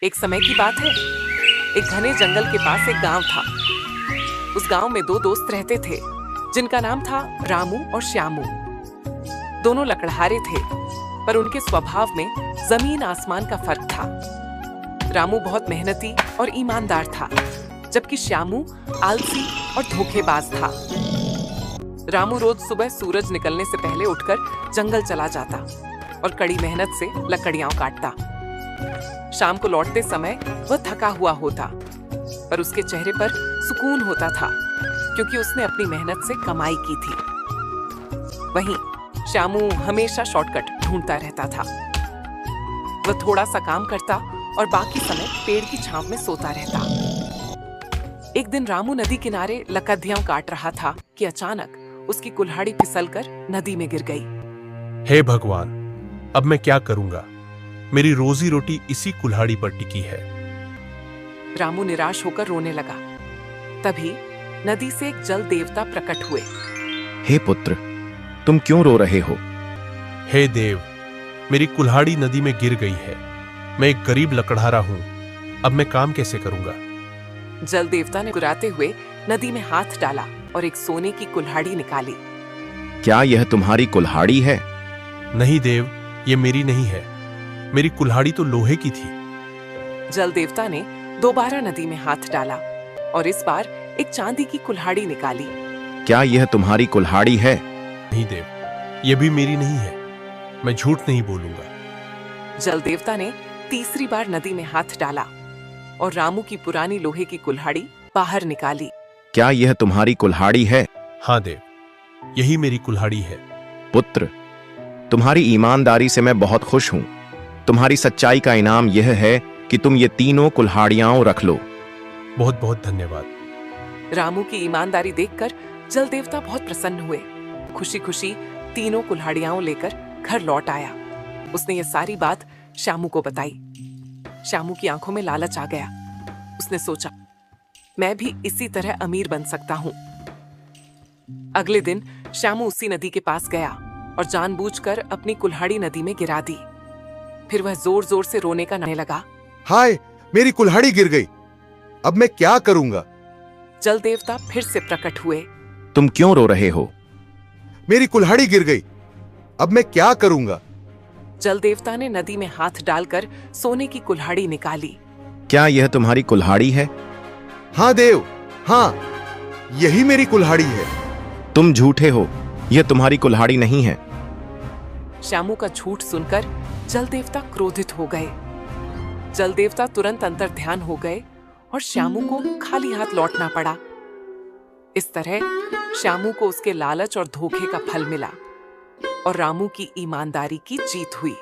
एक समय की बात है। एक घने जंगल के पास एक गांव था। उस गांव में दो दोस्त रहते थे जिनका नाम था रामू और श्यामू। दोनों लकड़हारे थे, पर उनके स्वभाव में जमीन आसमान का फर्क था। रामू बहुत मेहनती और ईमानदार था, जबकि श्यामू आलसी और धोखेबाज था। रामू रोज सुबह सूरज निकलने से पहले उठकर जंगल चला जाता और कड़ी मेहनत से लकड़ियां काटता। शाम को लौटते समय वह थका हुआ होता, पर उसके चेहरे पर सुकून होता था, क्योंकि उसने अपनी मेहनत से कमाई की थी। वहीं श्यामू हमेशा शॉर्टकट ढूंढता रहता था। वह थोड़ा सा काम करता और बाकी समय पेड़ की छांव में सोता रहता। एक दिन रामू नदी किनारे लकड़ियां काट रहा था कि अचानक उसकी कुल्हाड़ी फिसलकर नदी में गिर गई। हे भगवान, अब मैं क्या करूंगा? मेरी रोजी रोटी इसी कुल्हाड़ी पर टिकी है। रामू निराश होकर रोने लगा। तभी नदी से एक जल देवता प्रकट हुए। हे पुत्र, तुम क्यों रो रहे हो? हे देव, मेरी कुल्हाड़ी नदी में गिर गई है। मैं एक गरीब लकड़हारा हूं, अब मैं काम कैसे करूंगा? जल देवता ने गुराते हुए नदी में हाथ डाला और एक सोने की कुल्हाड़ी निकाली। क्या यह तुम्हारी कुल्हाड़ी है? नहीं देव, ये मेरी नहीं है। मेरी कुल्हाड़ी तो लोहे की थी। जल देवता ने दोबारा नदी में हाथ डाला और इस बार एक चांदी की कुल्हाड़ी निकाली। क्या यह तुम्हारी कुल्हाड़ी है? नहीं देव, ये भी मेरी नहीं है। मैं झूठ नहीं बोलूंगा। जल देवता ने तीसरी बार नदी में हाथ डाला और रामू की पुरानी लोहे की कुल्हाड़ी बाहर निकाली। क्या यह तुम्हारी कुल्हाड़ी है? हाँ देव, यही मेरी कुल्हाड़ी है। पुत्र, तुम्हारी ईमानदारी से मैं बहुत खुश हूं। तुम्हारी सच्चाई का इनाम यह है कि तुम ये तीनों कुल्हाड़ियां रख लो। बहुत बहुत धन्यवाद। रामू की ईमानदारी देखकर जल देवता बहुत प्रसन्न हुए। खुशी खुशी तीनों कुल्हाड़ियां लेकर घर लौट आया। उसने ये सारी बात श्यामू को बताई। श्यामू की आंखों में लालच आ गया। उसने सोचा, मैं भी इसी तरह अमीर बन सकता हूं। अगले दिन श्यामू उसी नदी के पास गया और जानबूझकर अपनी कुल्हाड़ी नदी में गिरा दी। फिर वह जोर जोर से रोने का गाने लगा। हाय, मेरी कुल्हाड़ी गिर गई। अब मैं क्या करूंगा? जल देवता फिर से प्रकट हुए। तुम क्यों रो रहे हो? मेरी कुल्हाड़ी गिर गई। अब मैं क्या करूंगा? जल देवता ने नदी में हाथ डालकर सोने की कुल्हाड़ी निकाली। क्या यह तुम्हारी कुल्हाड़ी है? हाँ देव, हाँ, यही मेरी कुल्हाड़ी है। तुम झूठे हो, यह तुम्हारी कुल्हाड़ी नहीं है। श्यामू का झूठ सुनकर जल देवता क्रोधित हो गए। जल देवता तुरंत अंतर ध्यान हो गए और श्यामू को खाली हाथ लौटना पड़ा। इस तरह श्यामू को उसके लालच और धोखे का फल मिला और रामू की ईमानदारी की जीत हुई।